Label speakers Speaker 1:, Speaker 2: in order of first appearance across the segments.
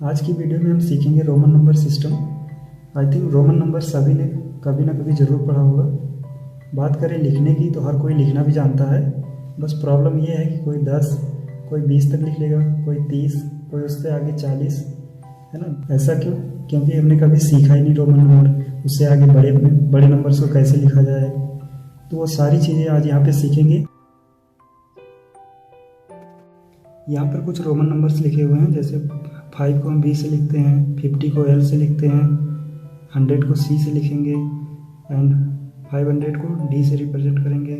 Speaker 1: आज की वीडियो में हम सीखेंगे Roman number system. I think Roman number सभी ने कभी ना कभी ज़रूर पढ़ा होगा। बात करें लिखने की तो हर कोई लिखना भी जानता है, बस प्रॉब्लम ये है कि कोई 10, कोई 20 तक लिख लेगा, कोई 30, कोई उससे आगे 40, है ना। ऐसा क्यों? क्योंकि हमने कभी सीखा ही नहीं रोमन नंबर, उससे आगे बड़े बड़े नंबर्स को कैसे लिखा जाए। तो वो सारी चीज़ें आज यहाँ पे सीखेंगे। यहाँ पर कुछ रोमन नंबर्स लिखे हुए हैं, जैसे 5 को हम बी से लिखते हैं, 50 को एल से लिखते हैं, 100 को सी से लिखेंगे एंड 500 को डी से रिप्रेजेंट करेंगे,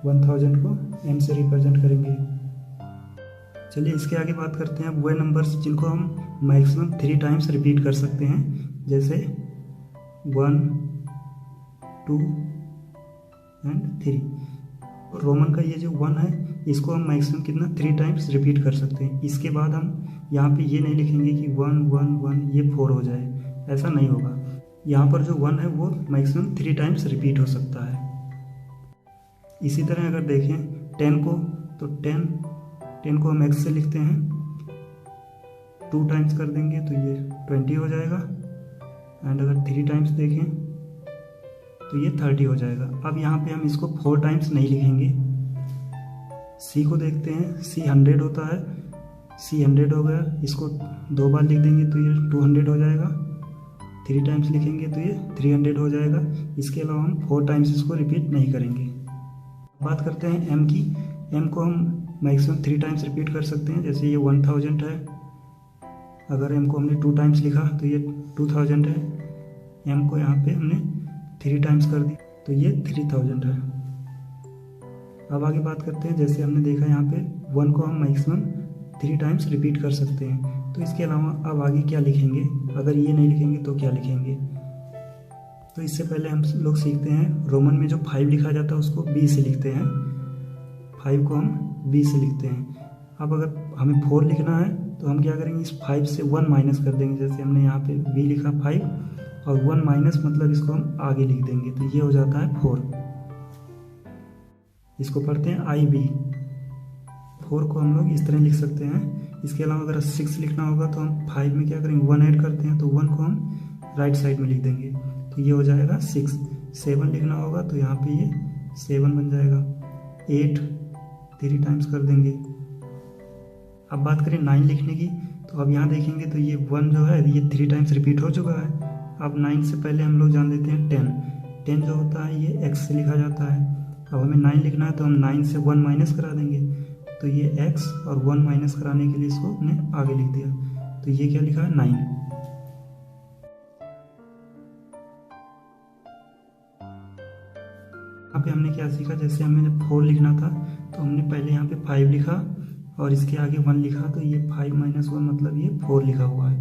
Speaker 1: 1000 को एम से रिप्रेजेंट करेंगे। चलिए इसके आगे बात करते हैं वो नंबर्स जिनको हम मैक्सिमम 3 टाइम्स रिपीट कर सकते हैं, जैसे 1, 2 एंड 3। रोमन का ये जो 1 है इसको हम मैक्सिमम कितना 3 टाइम्स रिपीट कर सकते हैं। इसके बाद हम यहाँ पे ये नहीं लिखेंगे कि 1 1 1 ये 4 हो जाए, ऐसा नहीं होगा। यहाँ पर जो 1 है वो मैक्सिमम 3 टाइम्स रिपीट हो सकता है। इसी तरह अगर देखें 10 को, तो 10 को हम x से लिखते हैं, 2 टाइम्स कर देंगे तो ये 20 हो जाएगा एंड अगर 3 टाइम्स देखें तो ये 30 हो जाएगा। अब यहाँ पे हम इसको 4 टाइम्स नहीं लिखेंगे। सी को देखते हैं, सी 100 होता है, सी 100 हो गया, इसको 2 बार लिख देंगे तो ये 200 हो जाएगा, 3 टाइम्स लिखेंगे तो ये 300 हो जाएगा। इसके अलावा हम 4 टाइम्स इसको रिपीट नहीं करेंगे। बात करते हैं एम की। एम को हम मैक्सिमम 3 टाइम्स रिपीट कर सकते हैं, जैसे ये 1000 है, अगर एम को हमने 2 टाइम्स लिखा तो ये 2000 है। एम को यहाँ पे हमने 3 टाइम्स कर दी तो ये 3000 है। अब आगे बात करते हैं, जैसे हमने देखा यहाँ पे 1 को हम मैक्सिमम 3 टाइम्स रिपीट कर सकते हैं। तो इसके अलावा अब आगे क्या लिखेंगे, अगर ये नहीं लिखेंगे तो क्या लिखेंगे। तो इससे पहले हम लोग सीखते हैं रोमन में जो 5 लिखा जाता है उसको बी से लिखते हैं, 5 को हम बी से लिखते हैं। अब अगर हमें 4 लिखना है तो हम क्या करेंगे, इस 5 से 1 माइनस कर देंगे। जैसे हमने यहाँ पे बी लिखा 5 और 1 माइनस मतलब इसको हम आगे लिख देंगे तो ये हो जाता है 4। इसको पढ़ते हैं आई बी। 4 को हम लोग इस तरह लिख सकते हैं। इसके अलावा अगर 6 लिखना होगा तो हम 5 में क्या करेंगे, 1 ऐड करते हैं तो 1 को हम राइट साइड में लिख देंगे तो ये हो जाएगा 6। 7 लिखना होगा तो यहाँ पे ये 7 बन जाएगा। 8 3 टाइम्स कर देंगे। अब बात करें 9 लिखने की, तो अब यहाँ देखेंगे तो ये 1 जो है ये 3 टाइम्स रिपीट हो चुका है। अब 9 से पहले हम लोग जान देते हैं 10। 10 जो होता है ये x से लिखा जाता है। अब हमें 9 लिखना है तो हम 9 से 1 माइनस करा देंगे तो ये x, और 1 माइनस कराने के लिए इसको हमने आगे लिख दिया तो ये क्या लिखा है 9। यहाँ पे हमने क्या सीखा, जैसे हमें जब 4 लिखना था तो हमने पहले यहाँ पे 5 लिखा और इसके आगे 1 लिखा तो ये 5 माइनस 1 मतलब ये 4 लिखा हुआ है।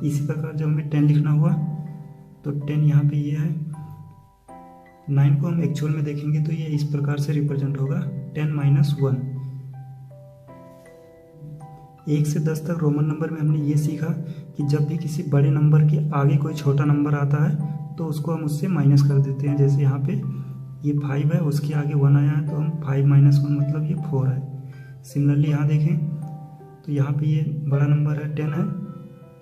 Speaker 1: इसी प्रकार जब हमें 10 लिखना हुआ तो 10 यहाँ पे ये है। 9 को हम एक्चुअल में देखेंगे तो ये इस प्रकार से रिप्रेजेंट होगा 10 माइनस 1। 1 से 10 तक रोमन नंबर में हमने ये सीखा कि जब भी किसी बड़े नंबर के आगे कोई छोटा नंबर आता है तो उसको हम उससे माइनस कर देते हैं। जैसे यहाँ पे ये 5 है, उसके आगे 1 आया है तो हम 5 माइनस 1 मतलब ये 4 है। सिमिलरली यहाँ देखें तो यहाँ पे ये बड़ा नंबर है 10 है,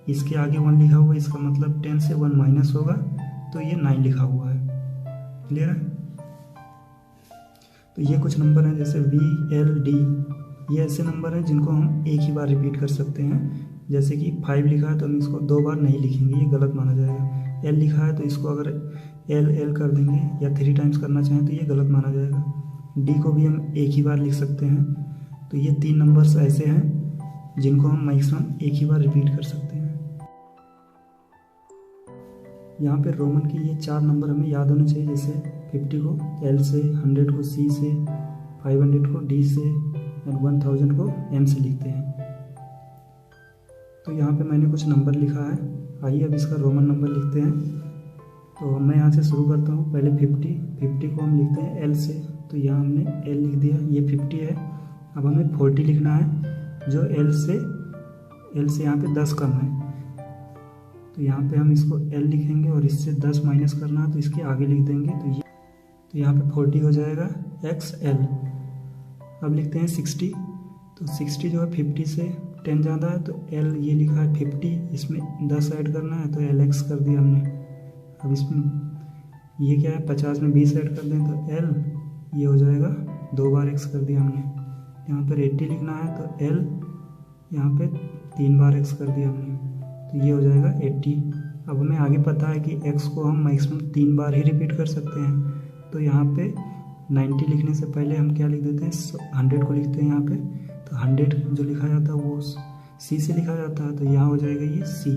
Speaker 1: इसके आगे 1 लिखा हुआ है, इसका मतलब 10 से 1 माइनस होगा तो ये 9 लिखा हुआ है। क्लियर है। तो ये कुछ नंबर हैं जैसे V, L, D, ये ऐसे नंबर हैं जिनको हम एक ही बार रिपीट कर सकते हैं। जैसे कि 5 लिखा है तो हम इसको 2 बार नहीं लिखेंगे, ये गलत माना जाएगा। L लिखा है तो इसको अगर L कर देंगे या 3 टाइम्स करना चाहें तो ये गलत माना जाएगा। D को भी हम एक ही बार लिख सकते हैं। तो ये 3 नंबर्स ऐसे हैं जिनको हम मैक्सिमम एक ही बार रिपीट कर सकते हैं। यहाँ पे रोमन की ये 4 नंबर हमें याद होने चाहिए, जैसे 50 को एल से, 100 को सी से, 500 को डी से और 1000 को एम से लिखते हैं। तो यहाँ पे मैंने कुछ नंबर लिखा है, आइए अब इसका रोमन नंबर लिखते हैं। तो मैं यहाँ से शुरू करता हूँ। पहले 50 को हम लिखते हैं एल से, तो यहाँ हमने एल लिख दिया, ये 50 है। अब हमें 40 लिखना है जो एल से यहाँ पे 10 कम है तो यहाँ पे हम इसको L लिखेंगे और इससे 10 माइनस करना है तो इसके आगे लिख देंगे तो यहाँ पे 40 हो जाएगा XL। अब लिखते हैं 60, तो 60 जो है 50 से 10 ज़्यादा है तो L ये लिखा है 50, इसमें 10 ऐड करना है तो LX कर दिया हमने। अब इसमें ये क्या है 50 में 20 ऐड कर दें तो L ये हो जाएगा 2 बार X कर दिया हमने। यहाँ पर 80 लिखना है तो L यहाँ पे 3 बार X कर दिया हमने, तो ये हो जाएगा 80। अब हमें आगे पता है कि X को हम मैक्सिमम 3 बार ही रिपीट कर सकते हैं, तो यहाँ पे 90 लिखने से पहले हम क्या लिख देते हैं 100 को लिखते हैं यहाँ पे। तो 100 जो लिखा जाता है वो C से लिखा जाता है, तो यहाँ हो जाएगा ये C।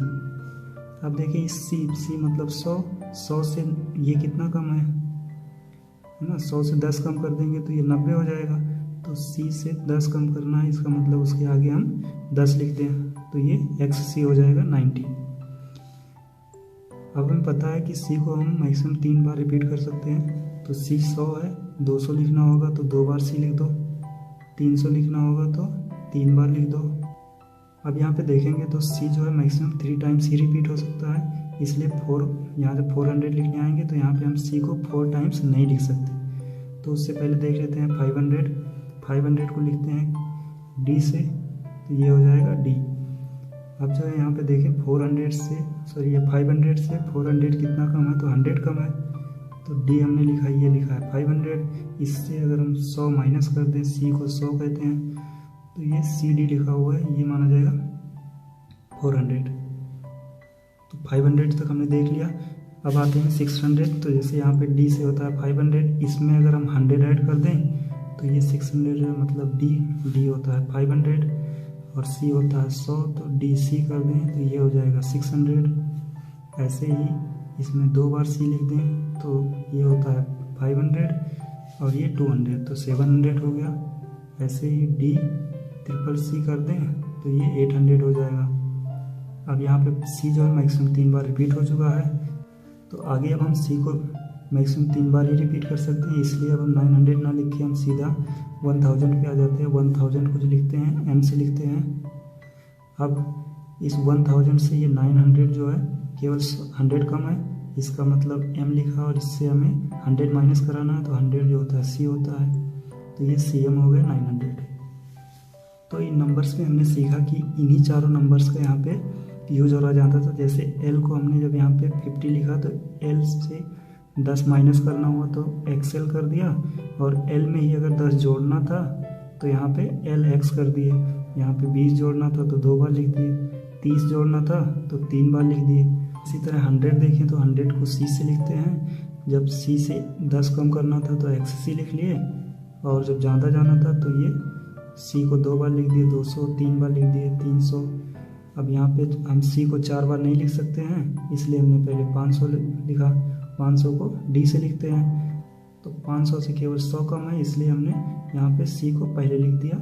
Speaker 1: अब देखिए इस C मतलब 100 से ये कितना कम है ना, 100 से 10 कम कर देंगे तो ये 90 हो जाएगा। तो C से 10 कम करना है, इसका मतलब उसके आगे हम 10 लिख दें तो ये XC हो जाएगा 90। अब हमें पता है कि C को हम मैक्सिमम 3 बार रिपीट कर सकते हैं, तो C 100 है, 200 लिखना होगा तो 2 बार C लिख दो, 300 लिखना होगा तो 3 बार लिख दो। अब यहाँ पे देखेंगे तो C जो है मैक्सिमम 3 टाइम्स ही रिपीट हो सकता है, इसलिए 4 यहाँ से 400 लिखने आएंगे तो यहाँ पे हम C को 4 टाइम्स नहीं लिख सकते। तो उससे पहले देख लेते हैं 500 को लिखते हैं D से, तो ये हो जाएगा D। अब जो है यहाँ पे देखें 500 से 400 कितना कम है तो 100 कम है, तो D हमने लिखा ये लिखा है 500। इससे अगर हम 100 माइनस कर दें, C को 100 कहते हैं, तो ये CD लिखा हुआ है, ये माना जाएगा 400। तो 500 तक हमने देख लिया। अब आते हैं 600, तो जैसे यहाँ पे D से होता है 500, इसमें अगर हम 100 ऐड कर दें तो ये 600 है, मतलब D होता है 500 और C होता है 100, तो DC कर दें तो ये हो जाएगा 600। ऐसे ही इसमें 2 बार C लिख दें तो ये होता है 500 और ये 200, तो 700 हो गया। ऐसे ही D CCC कर दें तो ये 800 हो जाएगा। अब यहाँ पे C जो है मैक्सिमम 3 बार रिपीट हो चुका है, तो आगे अब हम C को मैक्सिमम 3 बार ही रिपीट कर सकते हैं, इसलिए अब हम 900 ना लिख के हम सीधा 1000 पे आ जाते हैं। 1000 को जो लिखते हैं M से लिखते हैं। अब इस 1000 से ये 900 जो है केवल 100 कम है, इसका मतलब M लिखा और इससे हमें 100 माइनस कराना है, तो 100 जो होता है C होता है, तो ये CM हो गया 900। तो इन नंबर्स में हमने सीखा कि इन्हीं चारों नंबर्स का यहाँ पे यूज हो रहा जाता था। जैसे L को हमने जब यहाँ पे 50 लिखा तो L से 10 माइनस करना हुआ तो XL कर दिया, और L में ही अगर 10 जोड़ना था तो यहाँ पे LX कर दिए। यहाँ पे 20 जोड़ना था तो 2 बार लिख दिए, 30 जोड़ना था तो 3 बार लिख दिए। इसी तरह 100 देखें तो 100 को C से लिखते हैं, जब C से 10 कम करना था तो XC लिख लिए, और जब ज़्यादा जाना था तो ये C को 2 बार लिख दिए, 200 3 बार लिख दिए, 300। अब यहाँ पे हम C को 4 बार नहीं लिख सकते हैं, इसलिए हमने पहले 500 लिखा, 500 को D से लिखते हैं, तो 500 से केवल 100 कम है, इसलिए हमने यहाँ पे C को पहले लिख दिया।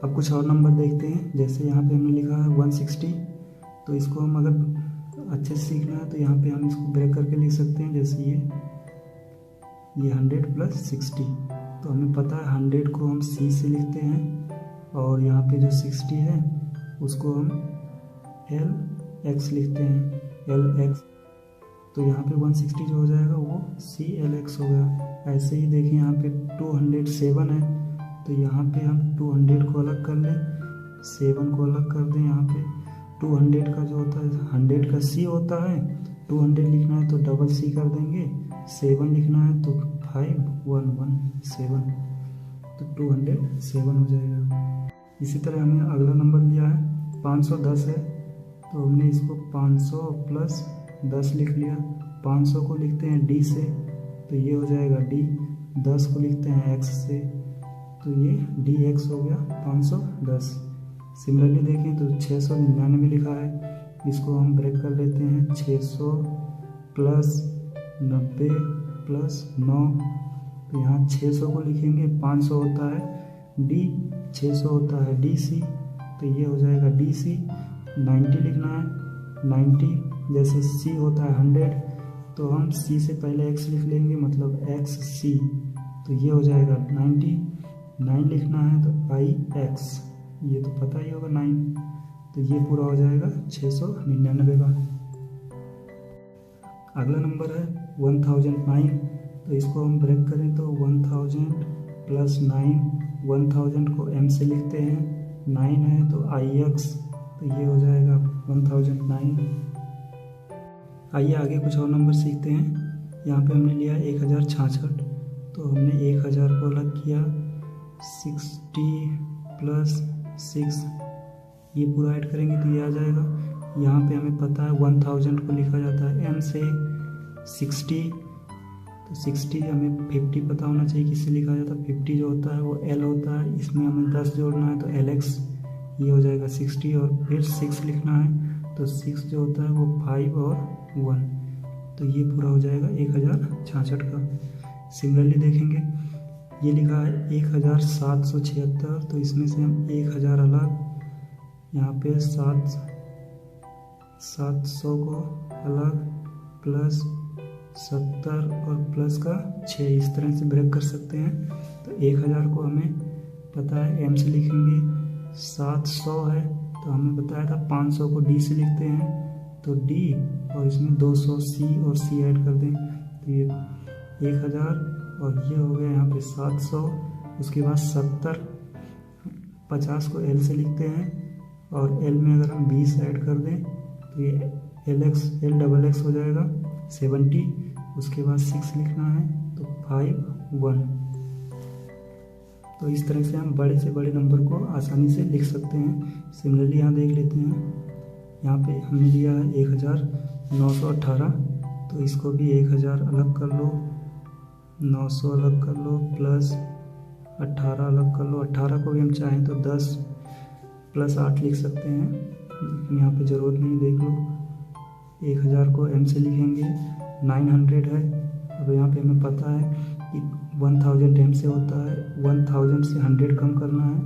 Speaker 1: अब कुछ और नंबर देखते हैं। जैसे यहाँ पे हमने लिखा है 160, तो इसको हम अगर अच्छे से सीखना है तो यहाँ पे हम इसको ब्रेक करके लिख सकते हैं। जैसे ये 100 + 60, तो हमें पता है 100 को हम C से लिखते हैं, और यहाँ पे जो 60 है उसको हम LX लिखते हैं, LX। तो यहाँ पे 160 जो हो जाएगा वो CLX हो गया। ऐसे ही देखिए यहाँ पे 207 है, तो यहाँ पे हम 200 को अलग कर लें, 7 को अलग कर दें। यहाँ पे 200 का जो होता है 100 का C होता है, 200 लिखना है तो डबल C कर देंगे, 7 लिखना है तो 5117, तो 207 हो जाएगा। इसी तरह हमें अगला नंबर लिया है 510 है, तो हमने इसको 500 + 10 लिख लिया। 500 को लिखते हैं D से, तो ये हो जाएगा D। 10 को लिखते हैं X से, तो ये DX हो गया 510। सिमिलरली देखें तो 699 लिखा है, इसको हम ब्रेक कर लेते हैं। 600 + 90 + 9, तो यहाँ 600 को लिखेंगे, 500 होता है D, 600 होता है DC, तो ये हो जाएगा DC। 90 लिखना है, 90 जैसे C होता है 100, तो हम C से पहले X लिख लेंगे, मतलब XC, तो ये हो जाएगा 90। 9 लिखना है तो IX, ये तो पता ही होगा 9, तो ये पूरा हो जाएगा 699 का। अगला नंबर है 1009, तो इसको हम ब्रेक करें तो 1000 + 9, 1000 को M से लिखते हैं, 9 है तो IX, तो ये हो जाएगा 1009। आइए आगे कुछ और नंबर सीखते हैं। यहाँ पे हमने लिया 1066, तो हमने 1000 को अलग किया, 60 + 6 ये पूरा ऐड करेंगे तो ये आ जाएगा। यहाँ पे हमें पता है 1000 को लिखा जाता है M से 60, तो 60 हमें 50 पता होना चाहिए किससे लिखा जाता है। 50 जो होता है वो L होता है, इसमें हमें 10 जोड़ना है तो LX, ये हो जाएगा 60, और फिर 6 लिखना है तो 6 जो होता है वो 5 और 1, तो ये पूरा हो जाएगा 1066 का। सिमिलरली देखेंगे ये लिखा है 1776, तो इसमें से हम 1000 अलग, यहाँ पे 700 को अलग, प्लस 70 और प्लस का 6, इस तरह से ब्रेक कर सकते हैं। तो 1000 को हमें पता है M से लिखेंगे, 700 है तो हमें बताया था 500 को D से लिखते हैं, तो D और इसमें 200 C और C ऐड कर दें, तो ये 1000 और ये हो गया यहाँ पे 700। उसके बाद 70, 50 को L से लिखते हैं, और L में अगर हम 20 ऐड कर दें तो ये LXX हो जाएगा 70। उसके बाद 6 लिखना है तो 5 1। तो इस तरह से हम बड़े से बड़े नंबर को आसानी से लिख सकते हैं। सिमिलरली यहाँ देख लेते हैं, यहाँ पे हमने लिया है 1918, तो इसको भी 1000 अलग कर लो, 900 अलग कर लो, प्लस 18 अलग कर लो। 18 को भी हम चाहें तो 10 + 8 लिख सकते हैं, लेकिन यहाँ पे ज़रूरत नहीं, देख लो। 1000 को M से लिखेंगे, 900 है, अब यहाँ पे हमें पता है कि 1000 M से होता है, 1000 से 100 कम करना है,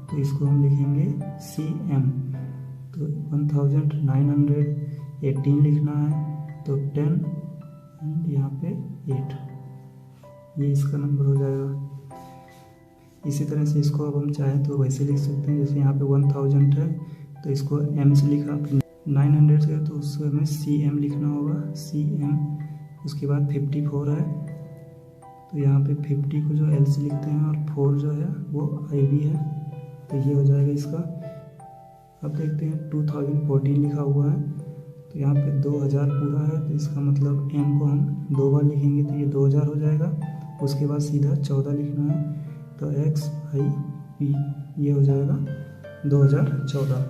Speaker 1: तो इसको हम लिखेंगे CM। तो 1918 लिखना है तो 10 एंड यहाँ पे 8, ये इसका नंबर हो जाएगा। इसी तरह से इसको अब हम चाहें तो वैसे लिख सकते हैं, जैसे यहाँ पे 1000 है तो इसको M से लिखा, 900 से तो उसको हमें CM लिखना होगा, CM। उसके बाद 54 है तो यहाँ पे 50 को जो L से लिखते हैं, और 4 जो है वो IB है, तो ये हो जाएगा इसका। अब देखते हैं 2014 लिखा हुआ है, तो यहाँ पे 2000 पूरा है, तो इसका मतलब M को हम 2 बार लिखेंगे तो ये 2000 हो जाएगा। उसके बाद सीधा 14 लिखना है तो XIP, ये हो जाएगा 2014।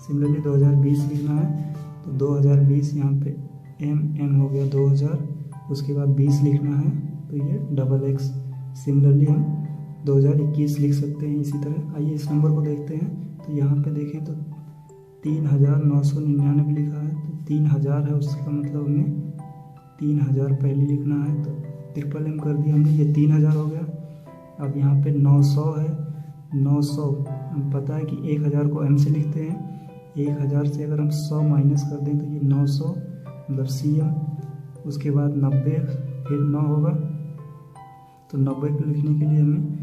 Speaker 1: सिमिलरली 2020 लिखना है तो 2020 यहाँ पे MM हो गया 2000, उसके बाद 20 लिखना है तो ये XX। सिमिलरली हम 2021 लिख सकते हैं इसी तरह। आइए इस नंबर को देखते हैं, तो यहाँ पे देखें तो 3999 लिखा है, तो 3000 है, उसका मतलब हमें 3000 पहले लिखना है, तो ट्रिपल M कर दिया हमने, ये 3000 हो गया। अब यहाँ पे 900 है, 900 हम पता है कि 1000 को M से लिखते हैं, 1000 से अगर हम 100 माइनस कर दें तो ये 900 मतलब CM। उसके बाद 90, फिर 9 होगा, तो 90 को लिखने के लिए हमें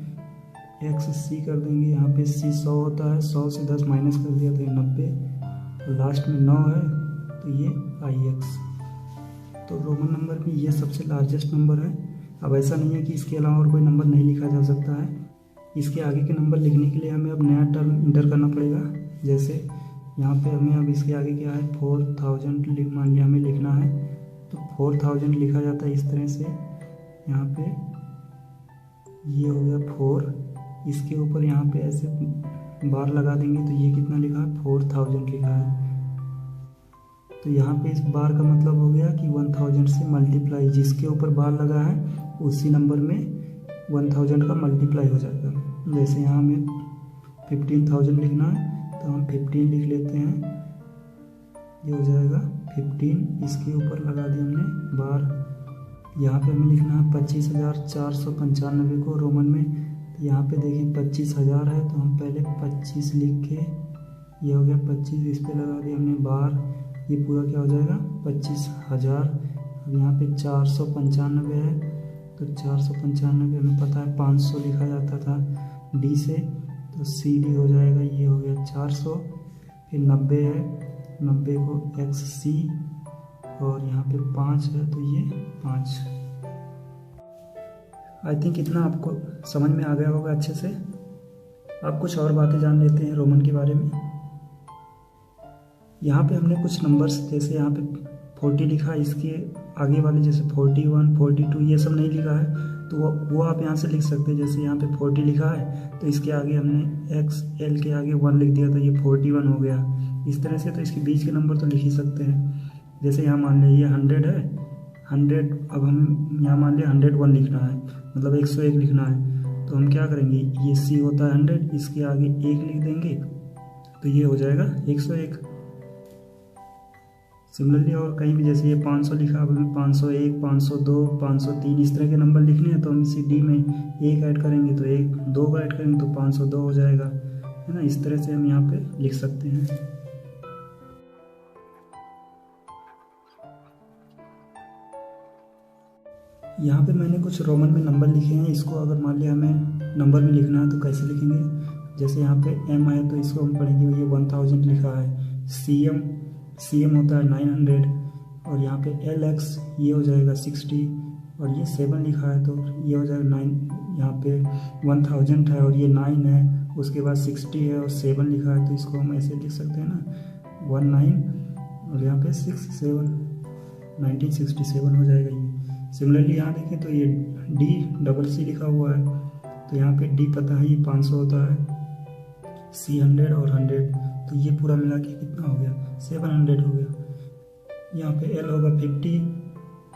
Speaker 1: XC कर देंगे। यहाँ पे C 100 होता है, 100 से 10 माइनस कर दिया तो ये 90, और लास्ट में 9 है तो ये IX। तो रोमन नंबर में ये सबसे लार्जेस्ट नंबर है। अब ऐसा नहीं है कि इसके अलावा और कोई नंबर नहीं लिखा जा सकता है। इसके आगे के नंबर लिखने के लिए हमें अब नया टर्म इंटर करना पड़ेगा। जैसे यहाँ पे हमें अब इसके आगे क्या है 4000 मान लिया हमें लिखना है, तो 4000 लिखा जाता है इस तरह से। यहाँ पे ये हो गया 4, इसके ऊपर यहाँ पे ऐसे बार लगा देंगे तो ये कितना लिखा है 4000 लिखा है। तो यहाँ पे इस बार का मतलब हो गया कि 1000 से मल्टीप्लाई, जिसके ऊपर बार लगा है उसी नंबर में 1000 का मल्टीप्लाई हो जाएगा। जैसे यहाँ हमें 15000 लिखना है तो हम 15 लिख लेते हैं, ये हो जाएगा 15। इसके ऊपर लगा दिया हमने बार। यहाँ पे हमें लिखना है 25495 को रोमन में, तो यहाँ पे देखिए 25000 है, तो हम पहले 25 लिख के, ये हो गया 25, इस पे लगा दिया हमने बार, ये पूरा क्या हो जाएगा 25000। अब यहाँ पे 495 है, तो 495 हमें पता है 500 लिखा जाता था D से, तो CD हो जाएगा, ये हो गया 400। फिर 90 है, 90 को XC, और यहाँ पे 5 है तो ये 5। आई थिंक इतना आपको समझ में आ गया होगा अच्छे से। अब कुछ और बातें जान लेते हैं रोमन के बारे में। यहाँ पे हमने कुछ नंबर्स, जैसे यहाँ पे 40 लिखा है, इसके आगे वाले जैसे 41, 42 ये सब नहीं लिखा है, तो वो आप यहाँ से लिख सकते हैं। जैसे यहाँ पे 40 लिखा है तो इसके आगे हमने XL के आगे 1 लिख दिया तो ये 41 हो गया। इस तरह से तो इसके बीच के नंबर तो लिख ही सकते हैं। जैसे यहाँ मान लिया ये 100 है, 100, अब हम यहाँ मान लिया 101 लिखना है, मतलब 101 लिखना है, तो हम क्या करेंगे, ये C होता है 100, इसके आगे 1 लिख देंगे तो ये हो जाएगा 101। सिमिलरली और कहीं भी जैसे ये 500 लिखा, अब हमें 501, 502, 503 इस तरह के नंबर लिखने हैं, तो हम इसी D में 1 ऐड करेंगे तो 2 ऐड करेंगे तो 502 हो जाएगा, है ना। इस तरह से हम यहाँ पे लिख सकते हैं। यहाँ पे मैंने कुछ रोमन में नंबर लिखे हैं। इसको अगर मान लिया हमें नंबर में लिखना है तो कैसे लिखेंगे, जैसे यहाँ पे M है तो इसको हम पढ़ेंगे, ये 1000 लिखा है। CM होता है 900, और यहाँ पे LX ये हो जाएगा 60, और ये 7 लिखा है तो ये हो जाएगा 9, यहाँ पे 1000 है और ये 9 है, उसके बाद 60 है और 7 लिखा है, तो इसको हम ऐसे लिख सकते हैं ना, 19 और यहाँ पे 67, 1967 हो जाएगा ये। सिमिलरली यहाँ देखें तो ये DCC लिखा हुआ है, तो यहाँ पे D पता है ये 500 होता है, C 100 और 100, तो ये पूरा मिला के कितना हो गया, 700 हो गया। यहाँ पे L होगा 50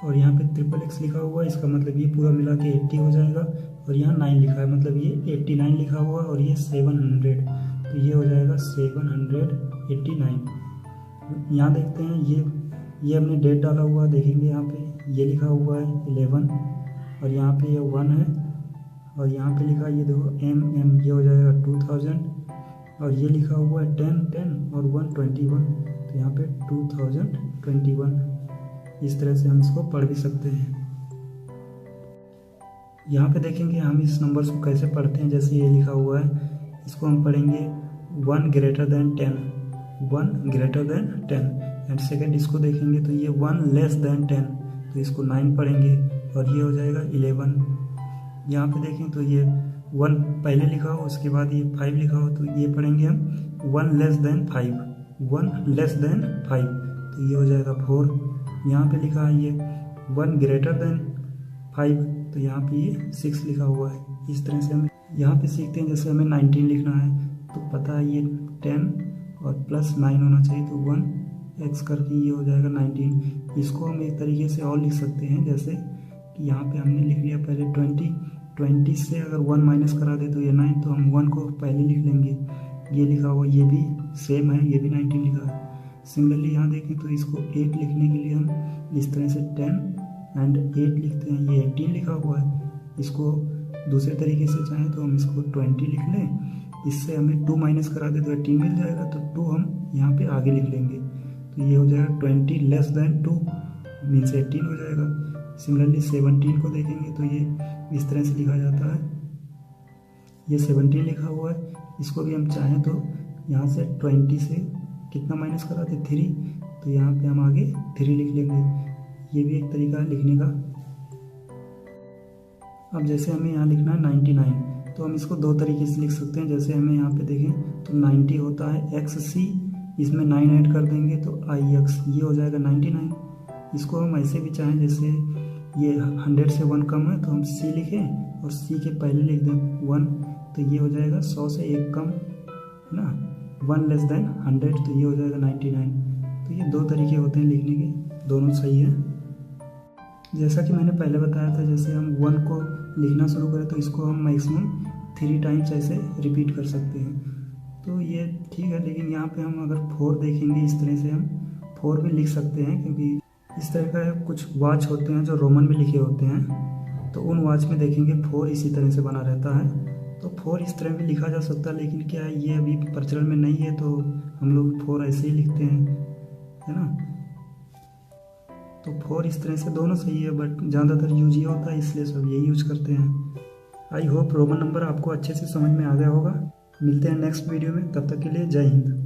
Speaker 1: और यहाँ पे XXX लिखा हुआ है, इसका मतलब ये पूरा मिला के 80 हो जाएगा, और यहाँ 9 लिखा है मतलब ये 89 लिखा हुआ है, और ये 700, तो ये हो जाएगा 789। यहाँ देखते हैं ये हमने डेट डाला हुआ देखेंगे, यहाँ पे ये लिखा हुआ है 11, और यहाँ पे ये 1 है, और यहाँ पे लिखा है ये देखो MM, ये हो जाएगा 2000, और ये लिखा हुआ है 10 और 121, तो यहाँ पे 2021। इस तरह से हम इसको पढ़ भी सकते हैं। यहाँ पे देखेंगे हम इस नंबर्स को कैसे पढ़ते हैं। जैसे ये लिखा हुआ है, इसको हम पढ़ेंगे 1 greater than 10, 1 greater than 10, and second इसको देखेंगे तो ये 1 less than 10, तो इसको 9 पढ़ेंगे, और ये हो जाएगा 11। यहाँ पे देखें तो ये 1 पहले लिखा हो, उसके बाद ये 5 लिखा हो, तो ये पढ़ेंगे हम 1 less than 5, 1 less than 5, तो ये हो जाएगा 4। यहाँ पे लिखा है ये 1 greater than 5, तो यहाँ पे ये 6 लिखा हुआ है। इस तरह से हम यहाँ पे सीखते हैं। जैसे हमें 19 लिखना है तो पता है ये 10 और प्लस 9 होना चाहिए, तो 1x करके ये हो जाएगा 19। इसको हम एक तरीके से और लिख सकते हैं, जैसे कि यहाँ पे हमने लिख लिया पहले 20 से अगर 1 माइनस करा दे तो ये 9, तो हम 1 को पहले लिख लेंगे। ये लिखा हुआ ये भी सेम है, ये भी 19 लिखा है। सिमिलरली यहाँ देखें तो इसको 8 लिखने के लिए हम इस तरह से 10 एंड 8 लिखते हैं। ये 18 लिखा हुआ है। इसको दूसरे तरीके से चाहें तो हम इसको 20 लिख लें, इससे हमें 2 माइनस करा दे तो 18 मिल जाएगा, तो 2 हम यहाँ पे आगे लिख लेंगे, तो ये हो जाएगा 20 लेस देन 2 मीन्स 18 हो जाएगा। सिमिलरली 17 को देखेंगे तो ये इस तरह से लिखा जाता है, ये 17 लिखा हुआ है। इसको भी हम चाहें तो यहाँ से 20 से कितना माइनस करा दे 3, तो यहाँ पे हम आगे 3 लिख लेंगे। ये भी एक तरीका है लिखने का। अब जैसे हमें यहाँ लिखना है 99, तो हम इसको 2 तरीके से लिख सकते हैं। जैसे हमें यहाँ पे देखें तो 90 होता है XC, इसमें 9 ऐड कर देंगे तो IX, ये हो जाएगा 99। इसको हम ऐसे भी चाहें, जैसे ये 100 से 1 कम है तो हम C लिखें और C के पहले लिख दें 1, तो ये हो जाएगा 100 से 1 कम है ना, 1 लेस देन 100, तो ये हो जाएगा 99। तो ये 2 तरीके होते हैं लिखने के, दोनों सही है। जैसा कि मैंने पहले बताया था, जैसे हम 1 को लिखना शुरू करें तो इसको हम मैक्सिमम 3 टाइम्स ऐसे रिपीट कर सकते हैं, तो ये ठीक है। लेकिन यहाँ पे हम अगर 4 देखेंगे, इस तरह से हम 4 भी लिख सकते हैं, क्योंकि इस तरह का कुछ वाच होते हैं जो रोमन में लिखे होते हैं, तो उन वाच में देखेंगे 4 इसी तरह से बना रहता है, तो 4 इस तरह भी लिखा जा सकता है। लेकिन क्या है, ये अभी प्रचलन में नहीं है, तो हम लोग 4 ऐसे ही लिखते हैं, है ना। तो 4 इस तरह से दोनों सही है, बट ज़्यादातर यूज ये होता है, इसलिए सब यही यूज करते हैं। आई होप रोमन नंबर आपको अच्छे से समझ में आ गया होगा। मिलते हैं नेक्स्ट वीडियो में, तब तक के लिए जय हिंद।